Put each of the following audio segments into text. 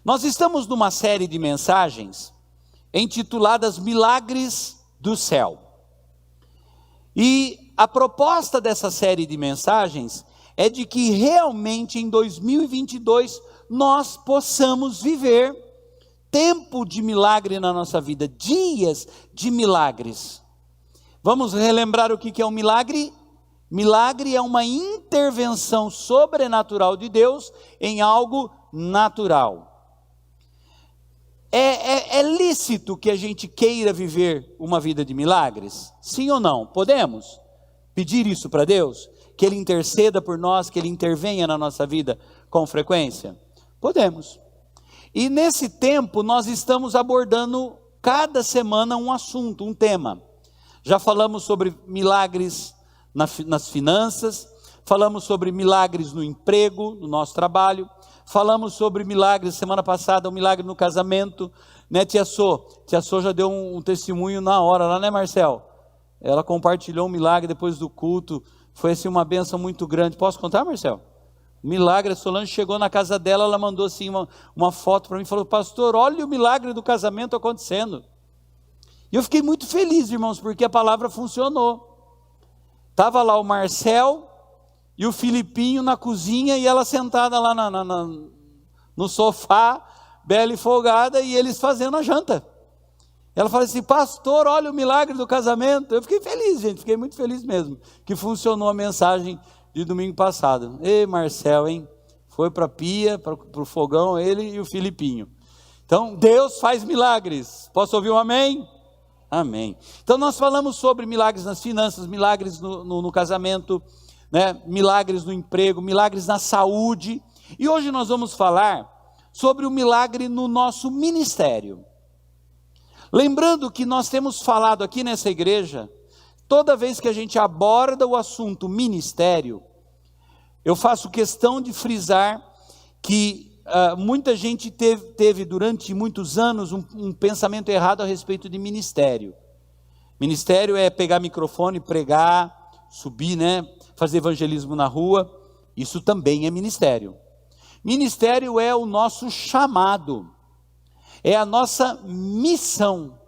Nós estamos numa série de mensagens intituladas Milagres do Céu. E a proposta dessa série de mensagens é de que realmente em 2022 nós possamos viver tempo de milagre na nossa vida, dias de milagres. Vamos relembrar o que é um milagre? Milagre é uma intervenção sobrenatural de Deus em algo natural. É lícito que a gente queira viver uma vida de milagres? Sim ou não? Podemos pedir isso para Deus? Que Ele interceda por nós, que Ele intervenha na nossa vida com frequência? Podemos. E nesse tempo nós estamos abordando cada semana um assunto, um tema. Já falamos sobre milagres nas finanças, falamos sobre milagres no emprego, no nosso trabalho, falamos sobre milagres, semana passada, um milagre no casamento, né, Tia Sô? Tia Sô já deu um testemunho na hora lá, né, Marcel? Ela compartilhou um milagre depois do culto, foi assim uma bênção muito grande. Posso contar, Marcel? Milagre, a Solange chegou na casa dela, ela mandou assim uma foto para mim, falou: pastor, olha o milagre do casamento acontecendo. E eu fiquei muito feliz, irmãos, porque a palavra funcionou. Estava lá o Marcel e o Filipinho na cozinha, e ela sentada lá no sofá, bela e folgada, e eles fazendo a janta. Ela falou assim: pastor, olha o milagre do casamento. Eu fiquei feliz, gente, fiquei muito feliz mesmo, que funcionou a mensagem de domingo passado. Ei, Marcel, hein? Foi para a pia, para o fogão, ele e o Filipinho. Então, Deus faz milagres. Posso ouvir um amém? Amém. Então, nós falamos sobre milagres nas finanças, milagres no casamento, né? Milagres no emprego, milagres na saúde. E hoje nós vamos falar sobre o milagre no nosso ministério. Lembrando que nós temos falado aqui nessa igreja, toda vez que a gente aborda o assunto ministério, eu faço questão de frisar que muita gente teve durante muitos anos um pensamento errado a respeito de ministério. Ministério é pegar microfone, pregar, subir, né, fazer evangelismo na rua. Isso também é ministério. Ministério é o nosso chamado, é a nossa missão.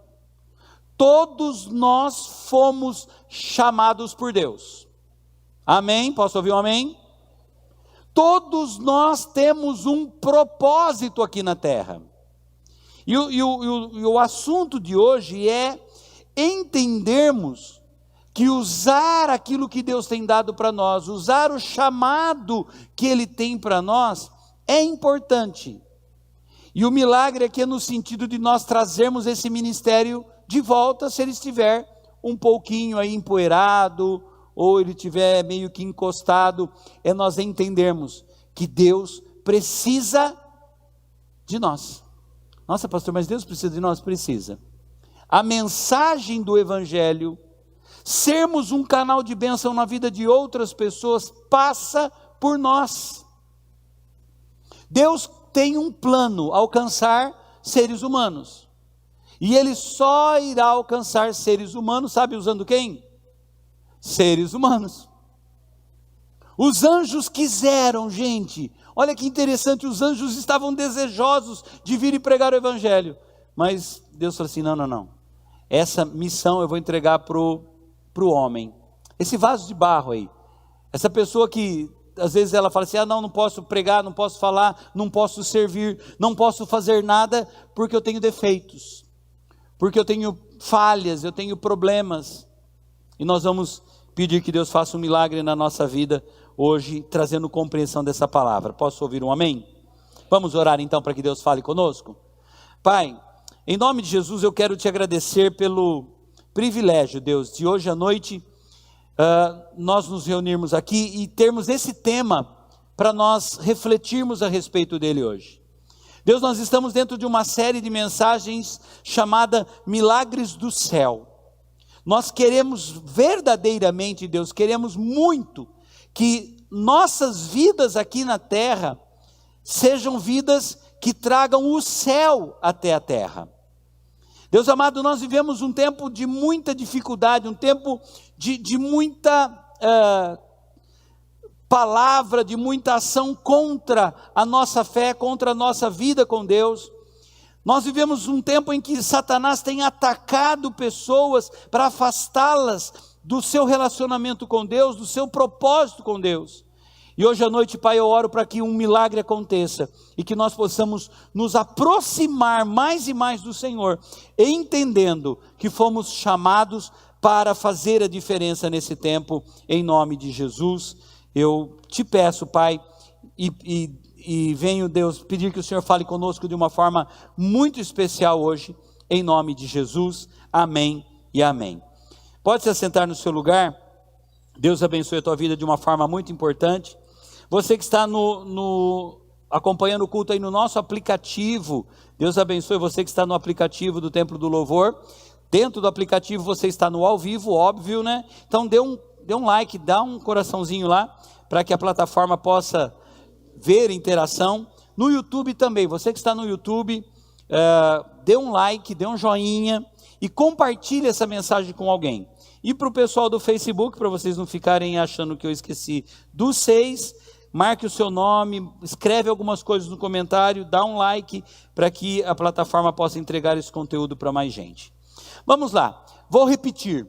Todos nós fomos chamados por Deus. Amém? Posso ouvir um amém? Todos nós temos um propósito aqui na terra. E o assunto de hoje é entendermos que usar aquilo que Deus tem dado para nós, usar o chamado que Ele tem para nós, é importante. E o milagre aqui é no sentido de nós trazermos esse ministério de volta, se ele estiver um pouquinho aí empoeirado, ou ele estiver meio que encostado, é nós entendermos que Deus precisa de nós. Nossa, pastor, mas Deus precisa de nós? Precisa. A mensagem do Evangelho, sermos um canal de bênção na vida de outras pessoas, passa por nós. Deus tem um plano: alcançar seres humanos. E Ele só irá alcançar seres humanos, sabe usando quem? Seres humanos. Os anjos quiseram, gente, olha que interessante, os anjos estavam desejosos de vir e pregar o Evangelho. Mas Deus falou assim: não. Essa missão eu vou entregar para o homem. Esse vaso de barro aí. Essa pessoa que às vezes ela fala assim: não posso pregar, não posso falar, não posso servir, não posso fazer nada porque eu tenho defeitos, porque eu tenho falhas, eu tenho problemas. E nós vamos pedir que Deus faça um milagre na nossa vida hoje, trazendo compreensão dessa palavra. Posso ouvir um amém? Vamos orar então para que Deus fale conosco? Pai, em nome de Jesus eu quero te agradecer pelo privilégio, Deus, de hoje à noite nós nos reunirmos aqui e termos esse tema para nós refletirmos a respeito dele hoje. Deus, nós estamos dentro de uma série de mensagens chamada Milagres do Céu. Nós queremos verdadeiramente, Deus, queremos muito que nossas vidas aqui na terra sejam vidas que tragam o céu até a terra. Deus amado, nós vivemos um tempo de muita dificuldade, um tempo de muita palavra, de muita ação contra a nossa fé, contra a nossa vida com Deus. Nós vivemos um tempo em que Satanás tem atacado pessoas para afastá-las do seu relacionamento com Deus, do seu propósito com Deus. E hoje à noite, Pai, eu oro para que um milagre aconteça e que nós possamos nos aproximar mais e mais do Senhor, entendendo que fomos chamados para fazer a diferença nesse tempo, em nome de Jesus. Eu te peço, Pai, e venho, Deus, pedir que o Senhor fale conosco de uma forma muito especial hoje, em nome de Jesus. Amém e amém. Pode se assentar no seu lugar. Deus abençoe a tua vida de uma forma muito importante. Você que está acompanhando o culto aí no nosso aplicativo, Deus abençoe você que está no aplicativo do Templo do Louvor. Dentro do aplicativo você está no ao vivo, óbvio, né? Então dê um like, dá um coraçãozinho lá, para que a plataforma possa ver interação. No YouTube também, você que está no YouTube, dê um like, dê um joinha e compartilhe essa mensagem com alguém. E para o pessoal do Facebook, para vocês não ficarem achando que eu esqueci dos 6, marque o seu nome, escreve algumas coisas no comentário, dá um like, para que a plataforma possa entregar esse conteúdo para mais gente. Vamos lá, vou repetir.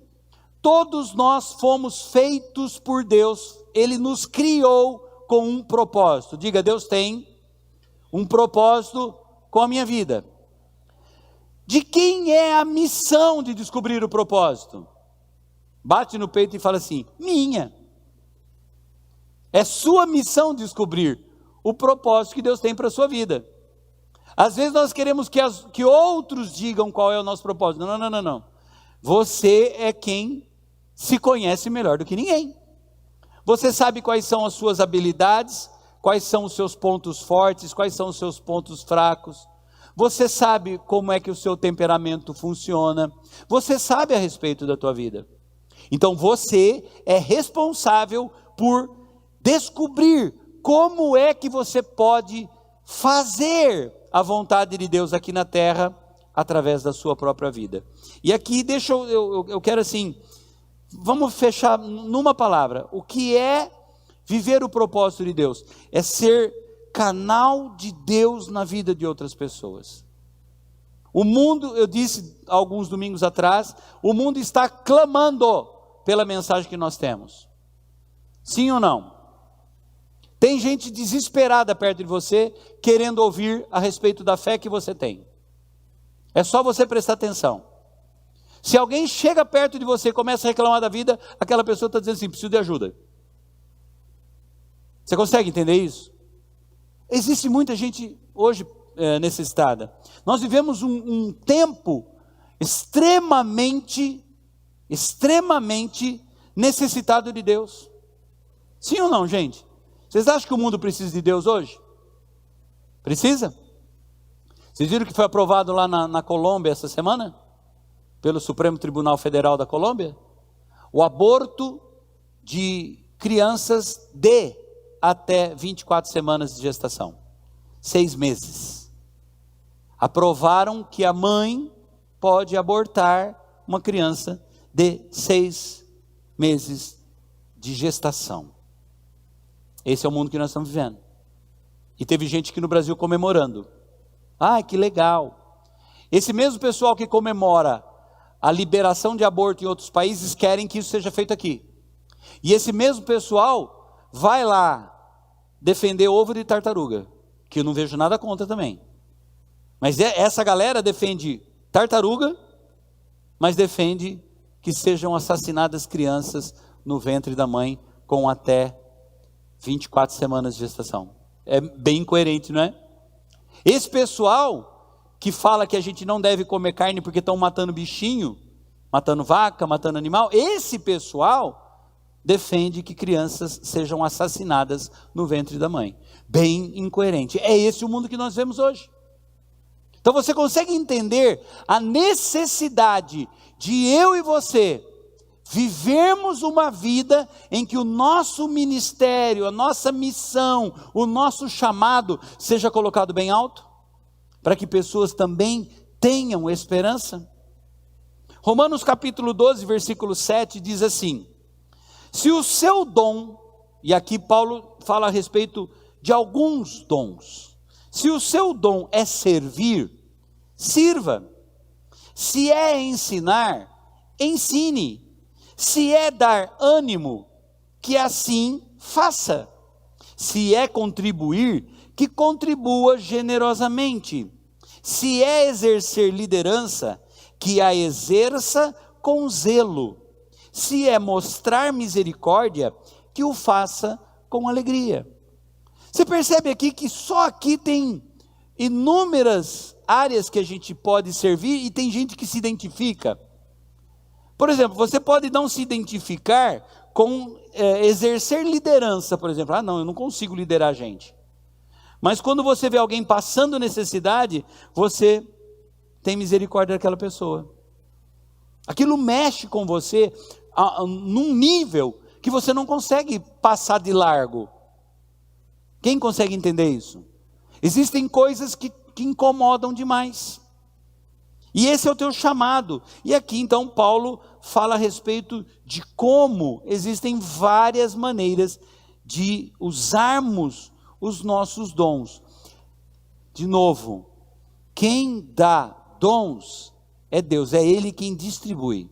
Todos nós fomos feitos por Deus, Ele nos criou com um propósito. Diga, Deus tem um propósito com a minha vida. De quem é a missão de descobrir o propósito? Bate no peito e fala assim, minha. É sua missão descobrir o propósito que Deus tem para a sua vida. Às vezes nós queremos que outros digam qual é o nosso propósito. Não. Você é quem se conhece melhor do que ninguém. Você sabe quais são as suas habilidades, quais são os seus pontos fortes, quais são os seus pontos fracos. Você sabe como é que o seu temperamento funciona. Você sabe a respeito da tua vida. Então você é responsável por descobrir como é que você pode fazer a vontade de Deus aqui na terra, através da sua própria vida. E aqui, eu quero assim, vamos fechar numa palavra. O que é viver o propósito de Deus? É ser canal de Deus na vida de outras pessoas. O mundo, eu disse alguns domingos atrás, o mundo está clamando pela mensagem que nós temos. Sim ou não? Tem gente desesperada perto de você, querendo ouvir a respeito da fé que você tem. É só você prestar atenção. Se alguém chega perto de você e começa a reclamar da vida, aquela pessoa está dizendo assim, preciso de ajuda. Você consegue entender isso? Existe muita gente hoje necessitada. Nós vivemos um tempo extremamente necessitado de Deus. Sim ou não, gente? Vocês acham que o mundo precisa de Deus hoje? Precisa? Vocês viram que foi aprovado lá na Colômbia essa semana? Pelo Supremo Tribunal Federal da Colômbia? O aborto de crianças de até 24 semanas de gestação. 6 meses. Aprovaram que a mãe pode abortar uma criança de 6 meses de gestação. Esse é o mundo que nós estamos vivendo. E teve gente aqui no Brasil comemorando. Ah, que legal. Esse mesmo pessoal que comemora a liberação de aborto em outros países, querem que isso seja feito aqui. E esse mesmo pessoal vai lá defender ovo de tartaruga, que eu não vejo nada contra também. Mas essa galera defende tartaruga, mas defende que sejam assassinadas crianças no ventre da mãe com até 24 semanas de gestação. É bem incoerente, não é? Esse pessoal que fala que a gente não deve comer carne porque estão matando bichinho, matando vaca, matando animal, esse pessoal defende que crianças sejam assassinadas no ventre da mãe. Bem incoerente. É esse o mundo que nós vemos hoje. Então você consegue entender a necessidade de eu e você vivermos uma vida em que o nosso ministério, a nossa missão, o nosso chamado seja colocado bem alto, para que pessoas também tenham esperança? Romanos capítulo 12, versículo 7 diz assim: se o seu dom e aqui Paulo fala a respeito de alguns dons. Se o seu dom é servir, sirva. Se é ensinar, ensine. Se é dar ânimo, que assim faça. Se é contribuir, que contribua generosamente. Se é exercer liderança, que a exerça com zelo. Se é mostrar misericórdia, que o faça com alegria. Você percebe aqui que só aqui tem inúmeras áreas que a gente pode servir e tem gente que se identifica. Por exemplo, você pode não se identificar com exercer liderança, por exemplo. Ah, não, eu não consigo liderar gente. Mas quando você vê alguém passando necessidade, você tem misericórdia daquela pessoa. Aquilo mexe com você num nível que você não consegue passar de largo. Quem consegue entender isso? Existem coisas que incomodam demais. E esse é o teu chamado. E aqui então Paulo fala a respeito de como existem várias maneiras de usarmos os nossos dons. De novo, quem dá dons é Deus, é Ele quem distribui.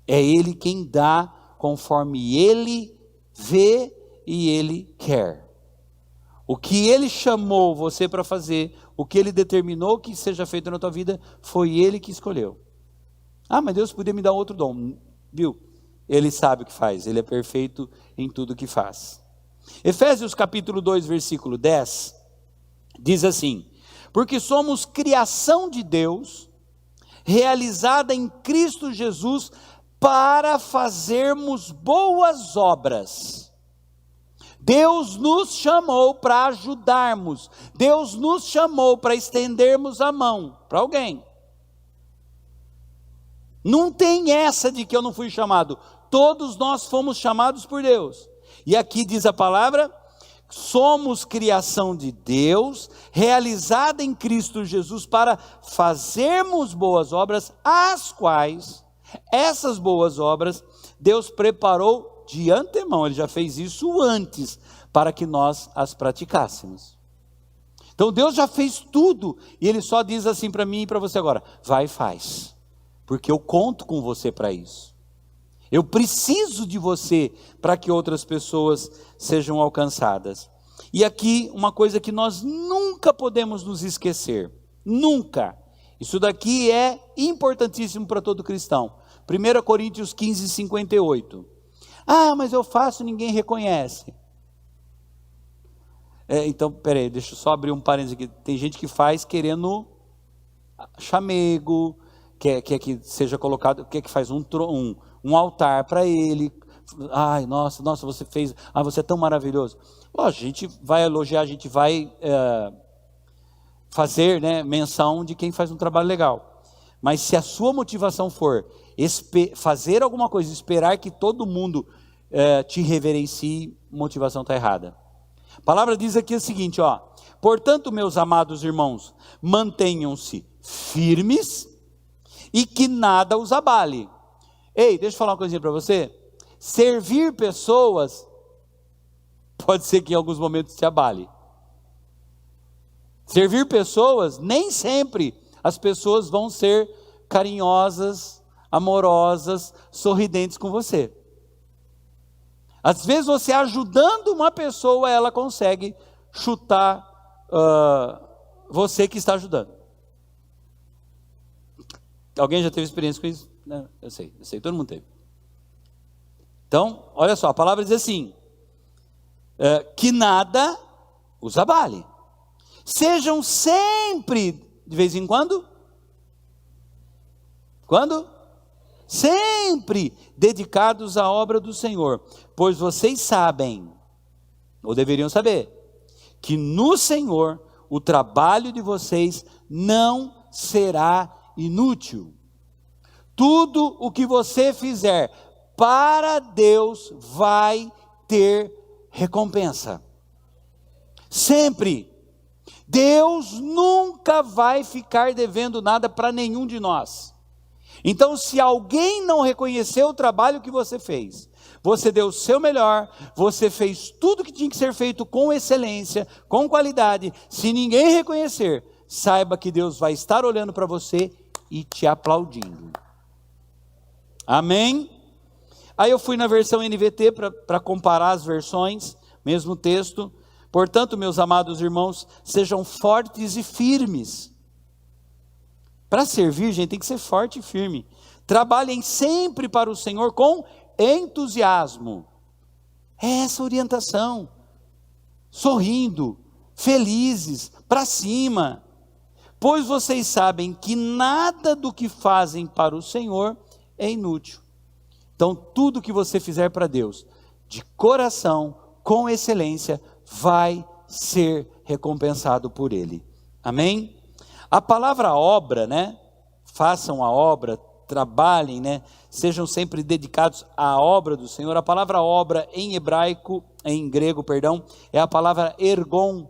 É Ele quem dá conforme Ele vê e Ele quer. O que Ele chamou você para fazer, o que Ele determinou que seja feito na tua vida, foi Ele que escolheu. Ah, mas Deus podia me dar outro dom, viu? Ele sabe o que faz, Ele é perfeito em tudo o que faz. Efésios capítulo 2, versículo 10, diz assim: porque somos criação de Deus, realizada em Cristo Jesus, para fazermos boas obras. Deus nos chamou para ajudarmos, Deus nos chamou para estendermos a mão para alguém. Não tem essa de que eu não fui chamado, todos nós fomos chamados por Deus. E aqui diz a palavra, somos criação de Deus, realizada em Cristo Jesus, para fazermos boas obras, as quais, essas boas obras, Deus preparou de antemão, Ele já fez isso antes, para que nós as praticássemos. Então Deus já fez tudo, e Ele só diz assim para mim e para você agora, vai e faz, porque eu conto com você para isso. Eu preciso de você para que outras pessoas sejam alcançadas. E aqui uma coisa que nós nunca podemos nos esquecer, nunca. Isso daqui é importantíssimo para todo cristão. 1 Coríntios 15, 58. Ah, mas eu faço e ninguém reconhece. Então, peraí, deixa eu só abrir um parênteses aqui. Tem gente que faz querendo chamego, quer que seja colocado, quer que faz um altar para ele. Ai, nossa, você fez, você é tão maravilhoso. Lógico, a gente vai elogiar, a gente vai fazer menção de quem faz um trabalho legal. Mas se a sua motivação for fazer alguma coisa, esperar que todo mundo te reverencie, motivação está errada. A palavra diz aqui o seguinte, portanto, meus amados irmãos, mantenham-se firmes e que nada os abale. Ei, deixa eu falar uma coisinha para você. Servir pessoas pode ser que em alguns momentos te abale. Servir pessoas, nem sempre as pessoas vão ser carinhosas, amorosas, sorridentes com você. Às vezes você ajudando uma pessoa, ela consegue chutar você que está ajudando. Alguém já teve experiência com isso? Não, eu sei, todo mundo teve. Então, olha só, a palavra diz assim, que nada os abale. Sejam sempre, de vez em quando? Quando? Sempre dedicados à obra do Senhor, pois vocês sabem, ou deveriam saber, que no Senhor o trabalho de vocês não será inútil. Tudo o que você fizer para Deus vai ter recompensa. Sempre. Deus nunca vai ficar devendo nada para nenhum de nós. Então, se alguém não reconhecer o trabalho que você fez, você deu o seu melhor, você fez tudo que tinha que ser feito com excelência, com qualidade. Se ninguém reconhecer, saiba que Deus vai estar olhando para você e te aplaudindo. Amém? Aí eu fui na versão NVT para comparar as versões, mesmo texto. Portanto, meus amados irmãos, sejam fortes e firmes. Para servir, gente, tem que ser forte e firme. Trabalhem sempre para o Senhor com entusiasmo. É essa orientação. Sorrindo, felizes, para cima. Pois vocês sabem que nada do que fazem para o Senhor é inútil. Então, tudo que você fizer para Deus, de coração, com excelência, vai ser recompensado por Ele. Amém? A palavra obra, né? Façam a obra, trabalhem, né? Sejam sempre dedicados à obra do Senhor. A palavra obra em grego, é a palavra ergon.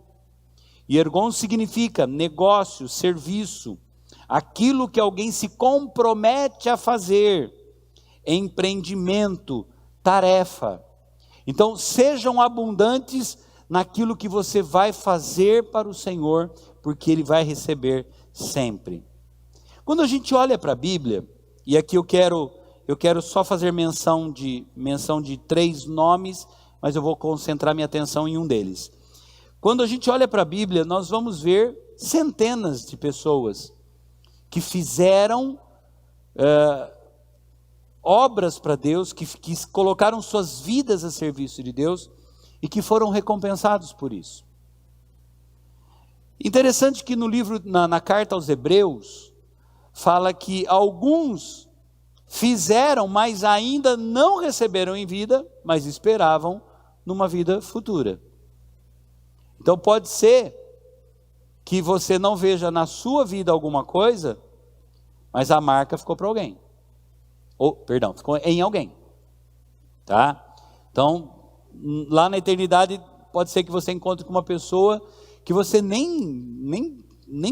E ergon significa negócio, serviço, aquilo que alguém se compromete a fazer, empreendimento, tarefa. Então, sejam abundantes naquilo que você vai fazer para o Senhor, porque Ele vai receber sempre. Quando a gente olha para a Bíblia, e aqui eu quero só fazer menção de 3 nomes, mas eu vou concentrar minha atenção em um deles. Quando a gente olha para a Bíblia, nós vamos ver centenas de pessoas que fizeram obras para Deus, que colocaram suas vidas a serviço de Deus, e que foram recompensados por isso. Interessante que no livro, na carta aos Hebreus, fala que alguns fizeram, mas ainda não receberam em vida, mas esperavam numa vida futura. Então pode ser que você não veja na sua vida alguma coisa, mas a marca ficou para alguém. Ficou em alguém. Tá? Então, lá na eternidade, pode ser que você encontre com uma pessoa que você nem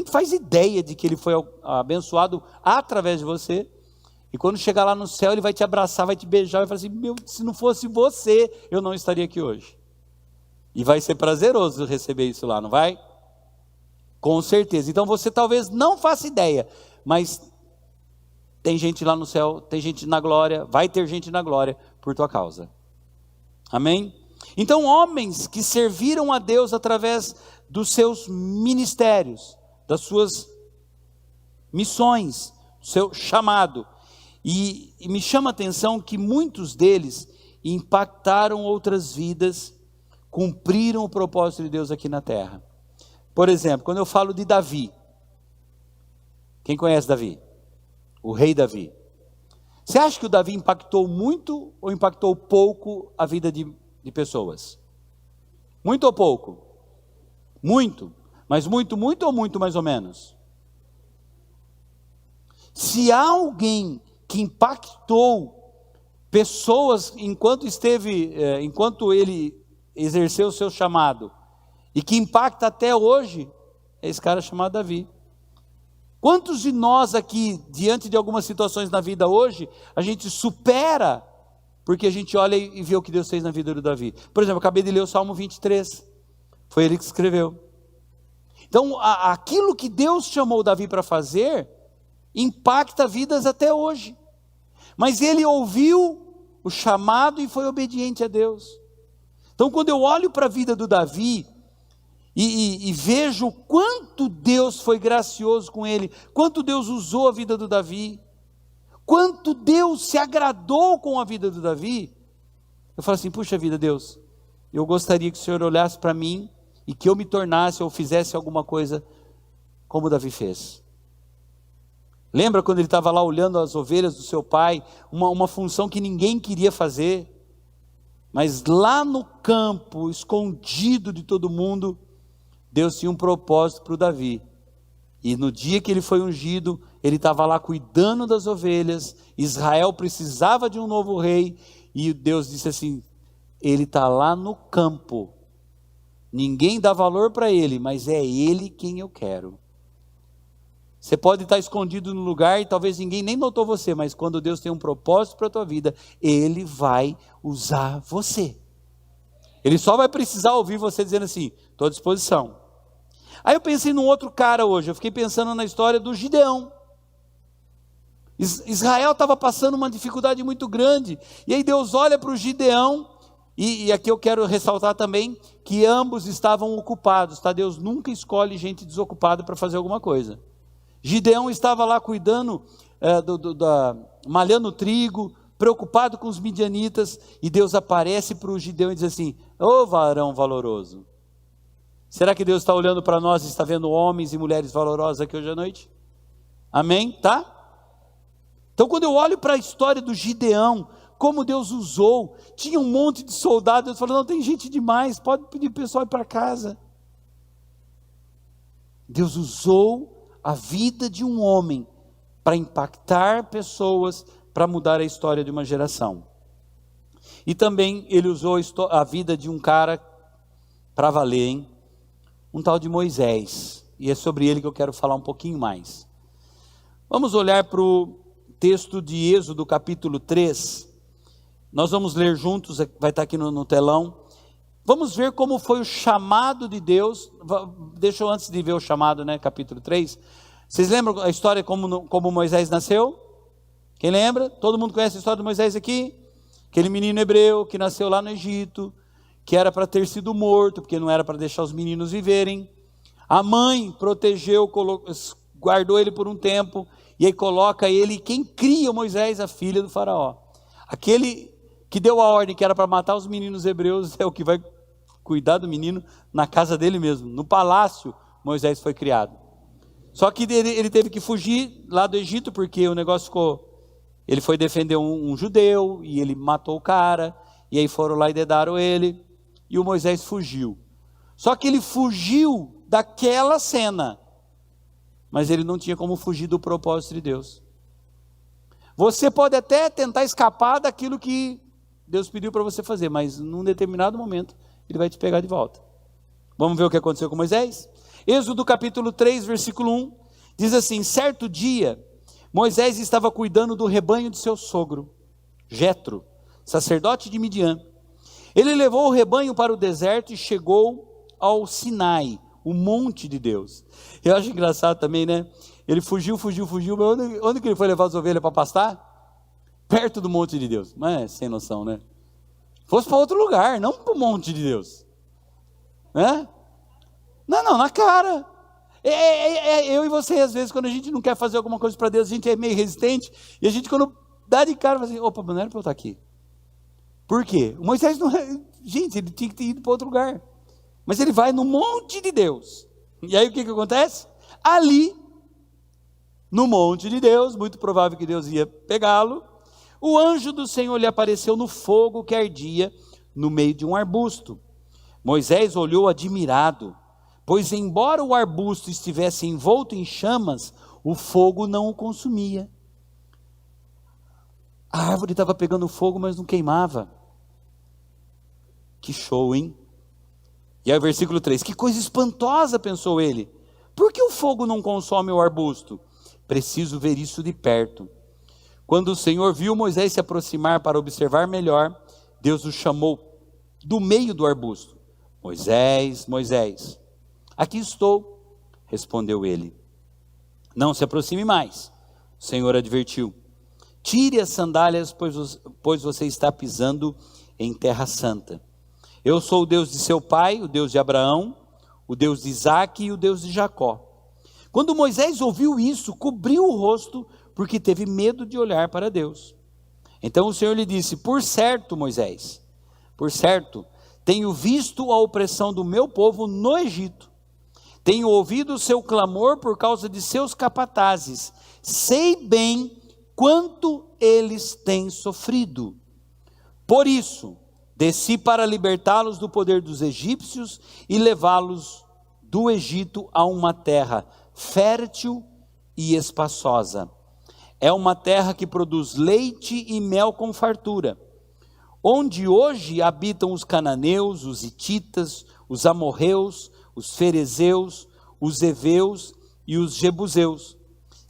faz ideia de que ele foi abençoado através de você, e quando chegar lá no céu, ele vai te abraçar, vai te beijar, e vai falar assim, se não fosse você, eu não estaria aqui hoje. E vai ser prazeroso receber isso lá, não vai? Com certeza. Então você talvez não faça ideia, mas tem gente lá no céu, tem gente na glória, vai ter gente na glória por tua causa. Amém? Então, homens que serviram a Deus através dos seus ministérios, das suas missões, do seu chamado. E me chama a atenção que muitos deles impactaram outras vidas, cumpriram o propósito de Deus aqui na terra. Por exemplo, quando eu falo de Davi, quem conhece Davi? O rei Davi. Você acha que o Davi impactou muito ou impactou pouco a vida de pessoas? Muito ou pouco? Muito. Mas muito ou muito mais ou menos? Se há alguém que impactou pessoas enquanto ele exerceu o seu chamado, e que impacta até hoje, é esse cara chamado Davi. Quantos de nós aqui, diante de algumas situações na vida hoje, a gente supera, porque a gente olha e vê o que Deus fez na vida do Davi? Por exemplo, eu acabei de ler o Salmo 23, foi ele que escreveu. Então, aquilo que Deus chamou Davi para fazer, impacta vidas até hoje. Mas ele ouviu o chamado e foi obediente a Deus. Então, quando eu olho para a vida do Davi, e vejo o quanto Deus foi gracioso com ele, quanto Deus usou a vida do Davi, quanto Deus se agradou com a vida do Davi, eu falo assim, puxa vida, Deus, eu gostaria que o Senhor olhasse para mim, e que eu me tornasse ou fizesse alguma coisa como Davi fez. Lembra quando ele estava lá olhando as ovelhas do seu pai, uma função que ninguém queria fazer, mas lá no campo, escondido de todo mundo, Deus tinha um propósito para o Davi, e no dia que ele foi ungido, ele estava lá cuidando das ovelhas, Israel precisava de um novo rei, e Deus disse assim, ele está lá no campo, ninguém dá valor para ele, mas é ele quem eu quero. Você pode estar escondido no lugar e talvez ninguém nem notou você, mas quando Deus tem um propósito para a tua vida, Ele vai usar você. Ele só vai precisar ouvir você dizendo assim: estou à disposição. Aí eu pensei num outro cara hoje, eu fiquei pensando na história do Gideão. Israel estava passando uma dificuldade muito grande, e aí Deus olha para o Gideão, e aqui eu quero ressaltar também, que ambos estavam ocupados, tá? Deus nunca escolhe gente desocupada para fazer alguma coisa. Gideão estava lá cuidando, malhando trigo, preocupado com os midianitas, e Deus aparece para o Gideão e diz assim: ô varão valoroso. Será que Deus está olhando para nós e está vendo homens e mulheres valorosos aqui hoje à noite? Amém? Tá? Então quando eu olho para a história do Gideão, como Deus usou, tinha um monte de soldados, Deus falou: não, tem gente demais, pode pedir para o pessoal ir para casa. Deus usou a vida de um homem para impactar pessoas, para mudar a história de uma geração. E também Ele usou a vida de um cara para valer, hein? Um tal de Moisés, e é sobre ele que eu quero falar um pouquinho mais. Vamos olhar para o texto de Êxodo capítulo 3, nós vamos ler juntos, vai estar aqui no telão. Vamos ver como foi o chamado de Deus. Deixa eu, antes de ver o chamado, capítulo 3, vocês lembram a história como Moisés nasceu? Quem lembra? Todo mundo conhece a história de Moisés aqui? Aquele menino hebreu que nasceu lá no Egito, que era para ter sido morto, porque não era para deixar os meninos viverem. A mãe protegeu, guardou ele por um tempo, e aí coloca ele, quem cria Moisés, a filha do faraó. Aquele que deu a ordem que era para matar os meninos hebreus, é o que vai cuidar do menino na casa dele mesmo. No palácio, Moisés foi criado. Só que ele teve que fugir lá do Egito, porque o negócio ficou... Ele foi defender um judeu, e ele matou o cara, e aí foram lá e dedaram ele, e o Moisés fugiu. Só que ele fugiu daquela cena, mas ele não tinha como fugir do propósito de Deus. Você pode até tentar escapar daquilo que Deus pediu para você fazer, mas num determinado momento, Ele vai te pegar de volta. Vamos ver o que aconteceu com Moisés? Êxodo capítulo 3, versículo 1, diz assim: certo dia, Moisés estava cuidando do rebanho de seu sogro, Jetro, sacerdote de Midian. Ele levou o rebanho para o deserto e chegou ao Sinai, o monte de Deus. Eu acho engraçado também, Ele fugiu, mas onde que ele foi levar as ovelhas para pastar? Perto do monte de Deus. Mas sem noção, Fosse para outro lugar, não para o monte de Deus. Não, na cara. Eu e você, às vezes, quando a gente não quer fazer alguma coisa para Deus, a gente é meio resistente, e a gente, quando dá de cara, fala assim: opa, não era para eu estar aqui. Por quê? O Moisés não... Gente, ele tinha que ter ido para outro lugar. Mas ele vai no monte de Deus. E aí o que acontece? Ali, no monte de Deus, muito provável que Deus ia pegá-lo, o anjo do Senhor lhe apareceu no fogo que ardia no meio de um arbusto. Moisés olhou admirado, pois embora o arbusto estivesse envolto em chamas, o fogo não o consumia. A árvore estava pegando fogo, mas não queimava. Que show, hein? E aí o versículo 3, que coisa espantosa, pensou ele. Por que o fogo não consome o arbusto? Preciso ver isso de perto. Quando o Senhor viu Moisés se aproximar para observar melhor, Deus o chamou do meio do arbusto. Moisés, Moisés. Aqui estou, respondeu ele. Não se aproxime mais, o Senhor advertiu. Tire as sandálias, pois você está pisando em terra santa. Eu sou o Deus de seu pai, o Deus de Abraão, o Deus de Isaque e o Deus de Jacó. Quando Moisés ouviu isso, cobriu o rosto, porque teve medo de olhar para Deus. Então o Senhor lhe disse: por certo, Moisés, por certo, tenho visto a opressão do meu povo no Egito. Tenho ouvido o seu clamor por causa de seus capatazes. Sei bem quanto eles têm sofrido. Por isso, desci para libertá-los do poder dos egípcios e levá-los do Egito a uma terra fértil e espaçosa. É uma terra que produz leite e mel com fartura, onde hoje habitam os cananeus, os hititas, os amorreus, os ferezeus, os heveus e os jebuseus.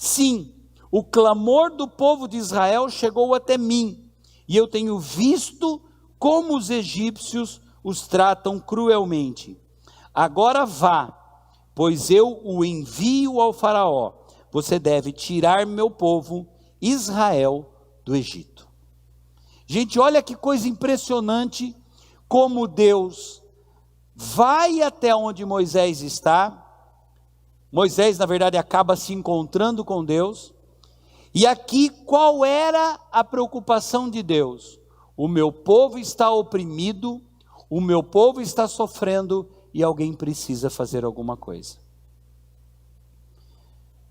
Sim, o clamor do povo de Israel chegou até mim, e eu tenho visto como os egípcios os tratam cruelmente. Agora vá, pois eu o envio ao faraó. Você deve tirar meu povo Israel do Egito. Gente, olha que coisa impressionante, como Deus vai até onde Moisés está. Moisés, na verdade, acaba se encontrando com Deus. E aqui, qual era a preocupação de Deus? O meu povo está oprimido, o meu povo está sofrendo e alguém precisa fazer alguma coisa.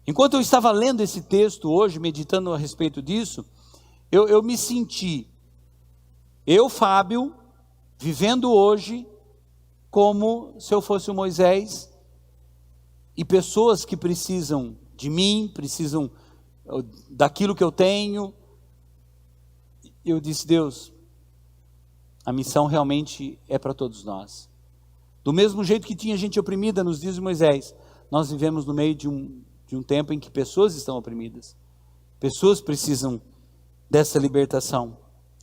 Enquanto eu estava lendo esse texto hoje, meditando a respeito disso, eu me senti, Fábio, vivendo hoje como se eu fosse o Moisés, e pessoas que precisam de mim, precisam daquilo que eu tenho. Eu disse: Deus, a missão realmente é para todos nós. Do mesmo jeito que tinha gente oprimida nos dias de Moisés, nós vivemos no meio de um tempo em que pessoas estão oprimidas. Pessoas precisam dessa libertação.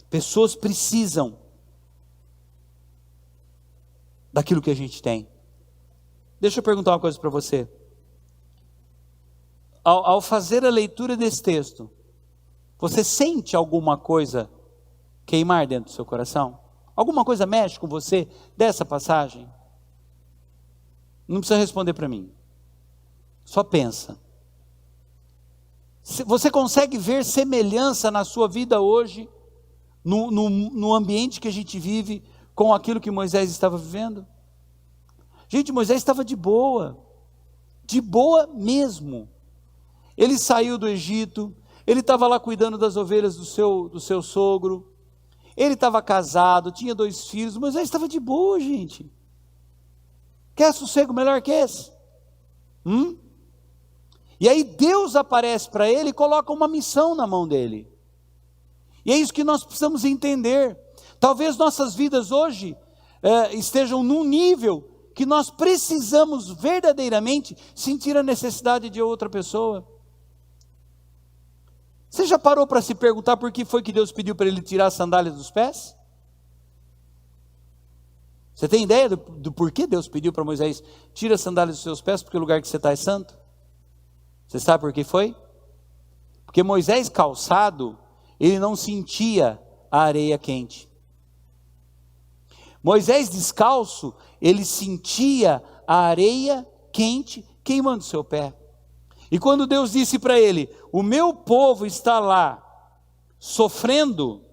Pessoas precisam daquilo que a gente tem. Deixa eu perguntar uma coisa para você. Ao fazer a leitura desse texto, você sente alguma coisa queimar dentro do seu coração? Alguma coisa mexe com você dessa passagem? Não precisa responder para mim. Só pensa. Você consegue ver semelhança na sua vida hoje, no ambiente que a gente vive, com aquilo que Moisés estava vivendo? Gente, Moisés estava de boa mesmo. Ele saiu do Egito, ele estava lá cuidando das ovelhas do seu sogro, ele estava casado, tinha 2 filhos, Moisés estava de boa, gente. Quer sossego melhor que esse? E aí Deus aparece para ele e coloca uma missão na mão dele. E é isso que nós precisamos entender. Talvez nossas vidas hoje estejam num nível que nós precisamos verdadeiramente sentir a necessidade de outra pessoa. Você já parou para se perguntar por que foi que Deus pediu para ele tirar as sandálias dos pés? Você tem ideia do porquê Deus pediu para Moisés: tira as sandálias dos seus pés, porque o lugar que você está é santo? Você sabe por que foi? Porque Moisés calçado, ele não sentia a areia quente. Moisés descalço, ele sentia a areia quente queimando seu pé. E quando Deus disse para ele: o meu povo está lá sofrendo,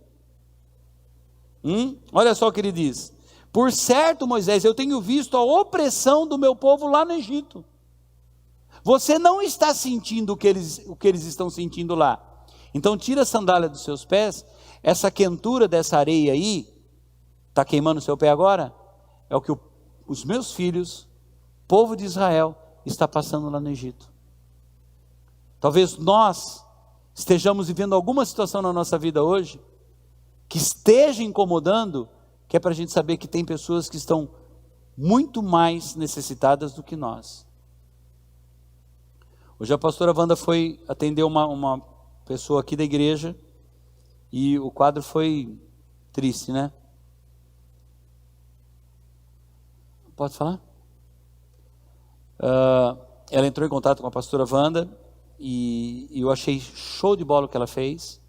olha só o que ele diz: por certo, Moisés, eu tenho visto a opressão do meu povo lá no Egito. Você não está sentindo o que eles estão sentindo lá. Então tira a sandália dos seus pés. Essa quentura dessa areia aí, está queimando o seu pé agora? É o que os meus filhos, povo de Israel, está passando lá no Egito. Talvez nós estejamos vivendo alguma situação na nossa vida hoje, que esteja incomodando, que é para a gente saber que tem pessoas que estão muito mais necessitadas do que nós. Hoje a pastora Wanda foi atender uma pessoa aqui da igreja, e o quadro foi triste, né? Pode falar? Ela entrou em contato com a pastora Wanda, e eu achei show de bola o que ela fez,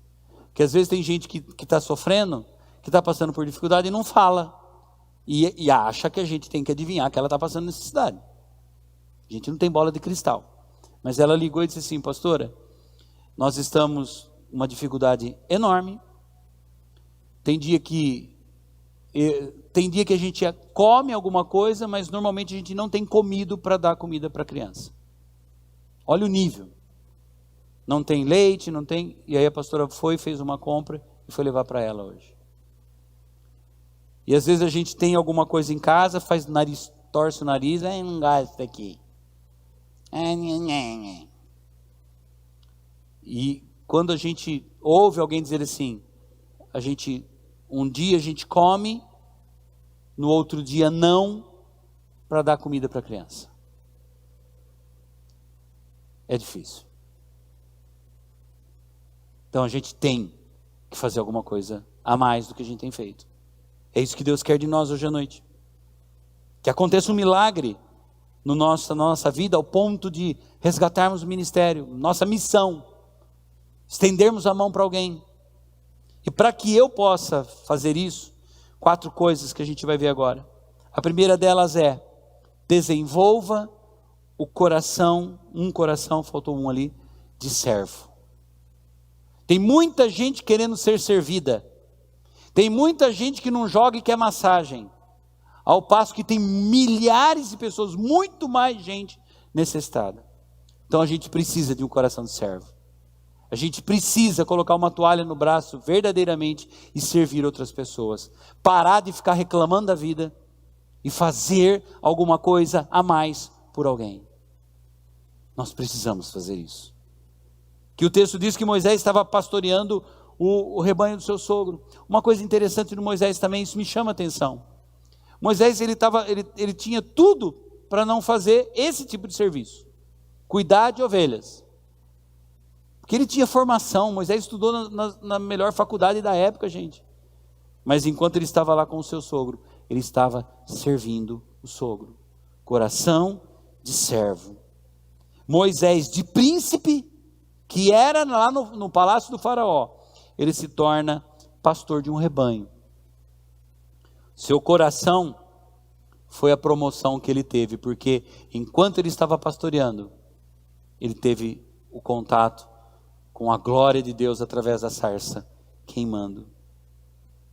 que às vezes tem gente que está sofrendo, que está passando por dificuldade e não fala, e acha que a gente tem que adivinhar que ela está passando necessidade. A gente não tem bola de cristal. Mas ela ligou e disse assim: pastora, nós estamos uma dificuldade enorme. Tem dia que a gente come alguma coisa, mas normalmente a gente não tem comido para dar comida para a criança. Olha o nível. Não tem leite, não tem. E aí a pastora fez uma compra e foi levar para ela hoje. E às vezes a gente tem alguma coisa em casa, faz nariz, torce o nariz, não gasta aqui. E quando a gente ouve alguém dizer assim, um dia a gente come, no outro dia não, para dar comida para a criança. É difícil. Então a gente tem que fazer alguma coisa a mais do que a gente tem feito. É isso que Deus quer de nós hoje à noite. Que aconteça um milagre na nossa vida, ao ponto de resgatarmos o ministério, nossa missão, estendermos a mão para alguém. E para que eu possa fazer isso, 4 coisas que a gente vai ver agora. A primeira delas é: desenvolva o coração, faltou um ali, de servo. Tem muita gente querendo ser servida. Tem muita gente que não joga e quer massagem. Ao passo que tem milhares de pessoas, muito mais gente necessitada. Então a gente precisa de um coração de servo. A gente precisa colocar uma toalha no braço verdadeiramente e servir outras pessoas. Parar de ficar reclamando da vida e fazer alguma coisa a mais por alguém. Nós precisamos fazer isso. Que o texto diz que Moisés estava pastoreando o rebanho do seu sogro. Uma coisa interessante no Moisés também, isso me chama a atenção. Moisés ele tinha tudo para não fazer esse tipo de serviço. Cuidar de ovelhas. Porque ele tinha formação. Moisés estudou na melhor faculdade da época, gente. Mas enquanto ele estava lá com o seu sogro, ele estava servindo o sogro. Coração de servo. Moisés, de príncipe, que era lá no palácio do faraó, ele se torna pastor de um rebanho. Seu coração foi a promoção que ele teve, porque enquanto ele estava pastoreando, ele teve o contato com a glória de Deus através da sarça queimando.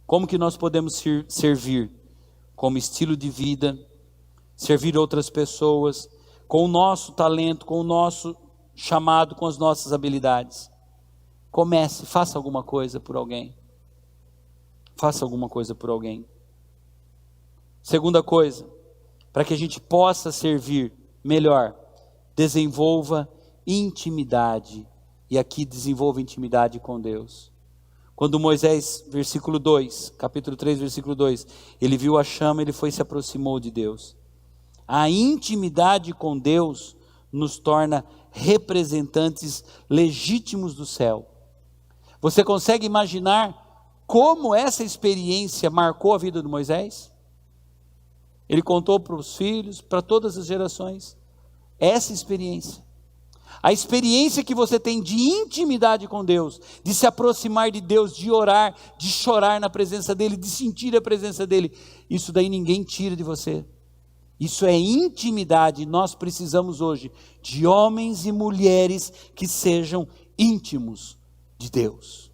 Como que nós podemos servir como estilo de vida, servir outras pessoas, com o nosso talento, com o nosso chamado, com as nossas habilidades? Comece, faça alguma coisa por alguém. Faça alguma coisa por alguém. Segunda coisa, para que a gente possa servir melhor, desenvolva intimidade. E aqui desenvolva intimidade com Deus. Quando Moisés, versículo 2, capítulo 3, versículo 2, ele viu a chama, ele foi e se aproximou de Deus. A intimidade com Deus nos torna representantes legítimos do céu. Você consegue imaginar como essa experiência marcou a vida de Moisés? Ele contou para os filhos, para todas as gerações, essa experiência. A experiência que você tem de intimidade com Deus, de se aproximar de Deus, de orar, de chorar na presença dEle, de sentir a presença dEle, isso daí ninguém tira de você. Isso é intimidade. Nós precisamos hoje de homens e mulheres que sejam íntimos de Deus.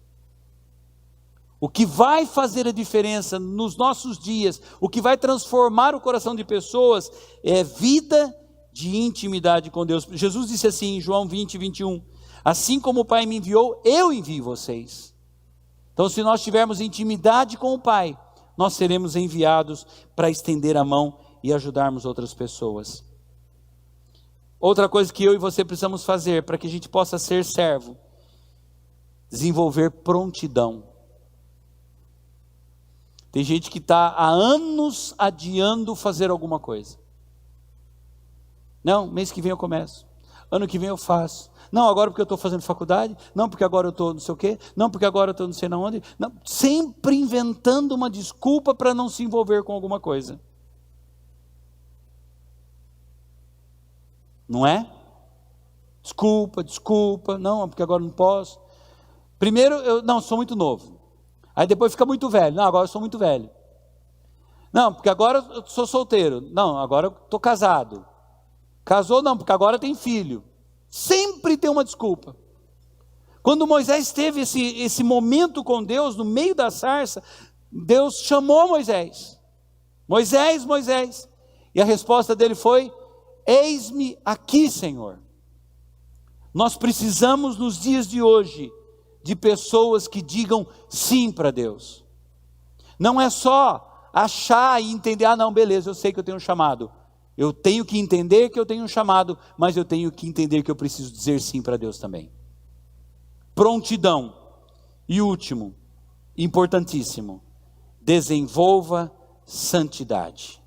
O que vai fazer a diferença nos nossos dias, o que vai transformar o coração de pessoas, é vida de intimidade com Deus. Jesus disse assim em João 20, 21, assim como o Pai me enviou, eu envio vocês. Então, se nós tivermos intimidade com o Pai, nós seremos enviados para estender a mão e ajudarmos outras pessoas. Outra coisa que eu e você precisamos fazer para que a gente possa ser servo, desenvolver prontidão. Tem gente que está há anos adiando fazer alguma coisa. Não, mês que vem eu começo. Ano que vem eu faço. Não, agora porque eu estou fazendo faculdade. Não, porque agora eu estou não sei o quê. Não, porque agora eu estou não sei na onde. Não, sempre inventando uma desculpa para não se envolver com alguma coisa. Não é? Desculpa. Não, porque agora não posso. Primeiro, eu sou muito novo. Aí depois fica muito velho. Não, agora eu sou muito velho. Não, porque agora eu sou solteiro. Não, agora eu estou casado. Casou não, porque agora tem filho. Sempre tem uma desculpa. Quando Moisés teve esse momento com Deus, no meio da sarça, Deus chamou Moisés. Moisés, Moisés. E a resposta dele foi: eis-me aqui, Senhor. Nós precisamos nos dias de hoje de pessoas que digam sim para Deus. Não é só achar e entender, não, beleza, eu sei que eu tenho um chamado. Eu tenho que entender que eu tenho um chamado, mas eu tenho que entender que eu preciso dizer sim para Deus também. Prontidão. E último, importantíssimo, desenvolva santidade.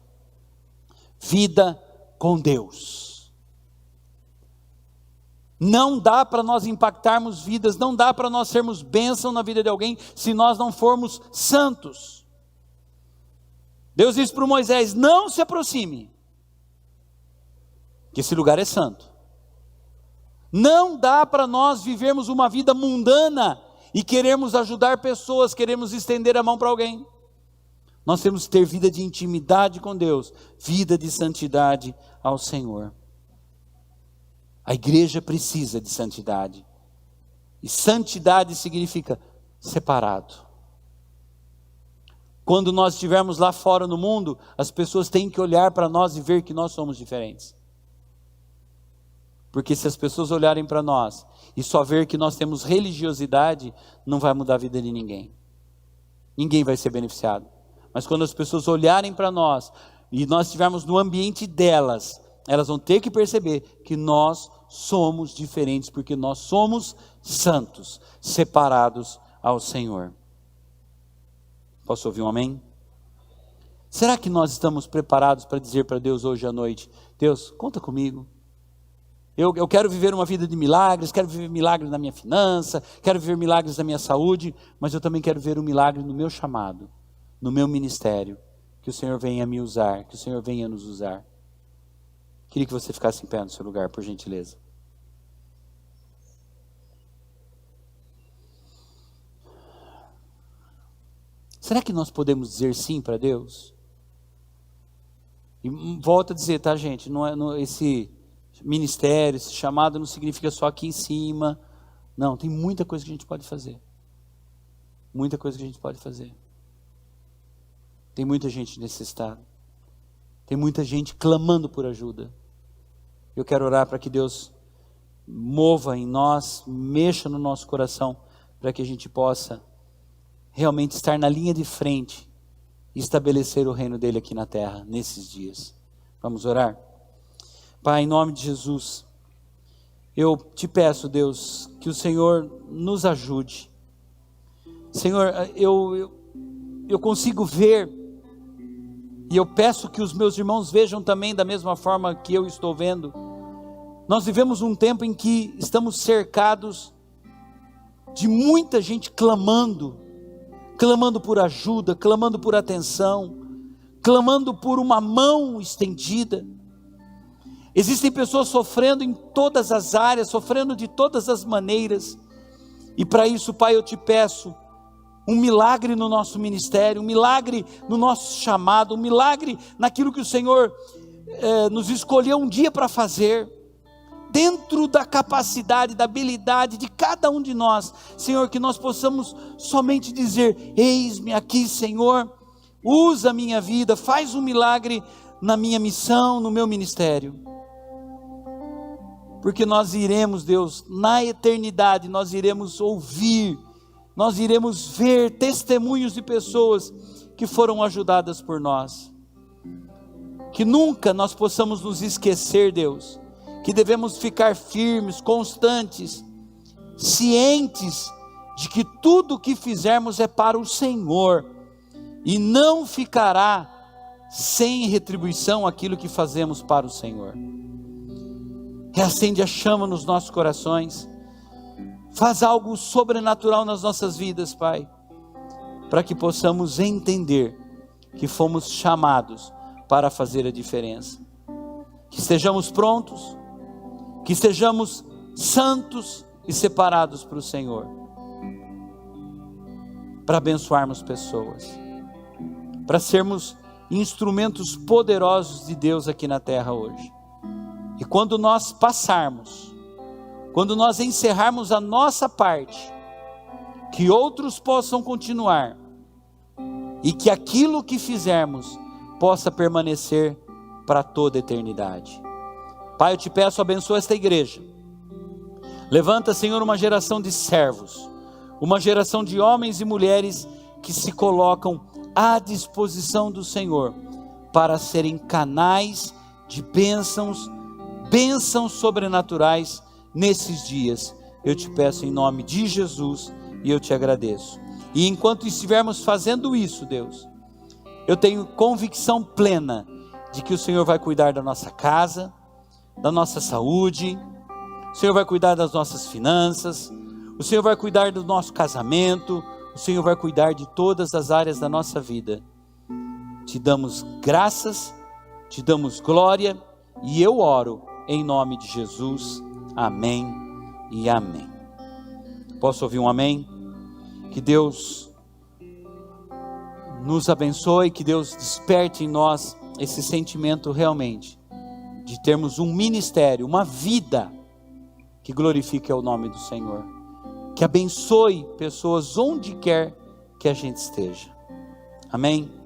Vida com Deus. Não dá para nós impactarmos vidas, não dá para nós sermos bênção na vida de alguém se nós não formos santos. Deus disse para Moisés: não se aproxime, que esse lugar é santo. Não dá para nós vivermos uma vida mundana e queremos ajudar pessoas, queremos estender a mão para alguém. Nós temos que ter vida de intimidade com Deus, vida de santidade ao Senhor. A igreja precisa de santidade. E santidade significa separado. Quando nós estivermos lá fora no mundo, as pessoas têm que olhar para nós e ver que nós somos diferentes. Porque se as pessoas olharem para nós e só ver que nós temos religiosidade, não vai mudar a vida de ninguém. Ninguém vai ser beneficiado. Mas quando as pessoas olharem para nós e nós estivermos no ambiente delas, elas vão ter que perceber que nós somos diferentes, porque nós somos santos, separados ao Senhor. Posso ouvir um amém? Será que nós estamos preparados para dizer para Deus hoje à noite: Deus, conta comigo. Eu quero viver uma vida de milagres, quero viver milagres na minha finança, quero viver milagres na minha saúde, mas eu também quero ver um milagre no meu chamado, no meu ministério. Que o Senhor venha me usar, que o Senhor venha nos usar. Queria que você ficasse em pé no seu lugar, por gentileza. Será que nós podemos dizer sim para Deus? E volto a dizer, tá, gente? Esse ministério, esse chamado não significa só aqui em cima. Não, tem muita coisa que a gente pode fazer. Muita coisa que a gente pode fazer. Tem muita gente necessitada. Tem muita gente clamando por ajuda. Eu quero orar para que Deus mova em nós, mexa no nosso coração, para que a gente possa realmente estar na linha de frente e estabelecer o reino dele aqui na terra, nesses dias. Vamos orar? Pai, em nome de Jesus, eu te peço, Deus, que o Senhor nos ajude. Senhor, eu consigo ver, e eu peço que os meus irmãos vejam também da mesma forma que eu estou vendo. Nós vivemos um tempo em que estamos cercados de muita gente clamando por ajuda, clamando por atenção, clamando por uma mão estendida. Existem pessoas sofrendo em todas as áreas, sofrendo de todas as maneiras, e para isso, Pai, eu te peço um milagre no nosso ministério, um milagre no nosso chamado, um milagre naquilo que o Senhor nos escolheu um dia para fazer, dentro da capacidade, da habilidade de cada um de nós, Senhor, que nós possamos somente dizer: eis-me aqui, Senhor, usa a minha vida, faz um milagre na minha missão, no meu ministério. Porque nós iremos, Deus, na eternidade, nós iremos ouvir, nós iremos ver testemunhos de pessoas que foram ajudadas por nós. Que nunca nós possamos nos esquecer, Deus, que devemos ficar firmes, constantes, cientes de que tudo o que fizermos é para o Senhor, e não ficará sem retribuição aquilo que fazemos para o Senhor. Reacende a chama nos nossos corações, faz algo sobrenatural nas nossas vidas, Pai, para que possamos entender que fomos chamados para fazer a diferença. Que estejamos prontos, que estejamos santos e separados para o Senhor, para abençoarmos pessoas, para sermos instrumentos poderosos de Deus aqui na terra hoje. E quando nós passarmos, quando nós encerrarmos a nossa parte, que outros possam continuar, e que aquilo que fizermos possa permanecer para toda a eternidade. Pai, eu te peço, abençoa esta igreja. Levanta, Senhor, uma geração de servos, uma geração de homens e mulheres que se colocam à disposição do Senhor para serem canais de bênçãos sobrenaturais nesses dias. Eu te peço em nome de Jesus e eu te agradeço. E enquanto estivermos fazendo isso, Deus, eu tenho convicção plena de que o Senhor vai cuidar da nossa casa, da nossa saúde, O Senhor vai cuidar das nossas finanças, o Senhor vai cuidar do nosso casamento, o Senhor vai cuidar de todas as áreas da nossa vida. Te damos graças, te damos glória, e eu oro em nome de Jesus. Amém e amém. Posso ouvir um amém? Que Deus nos abençoe, que Deus desperte em nós esse sentimento realmente de termos um ministério, uma vida que glorifique o nome do Senhor, que abençoe pessoas onde quer que a gente esteja. Amém?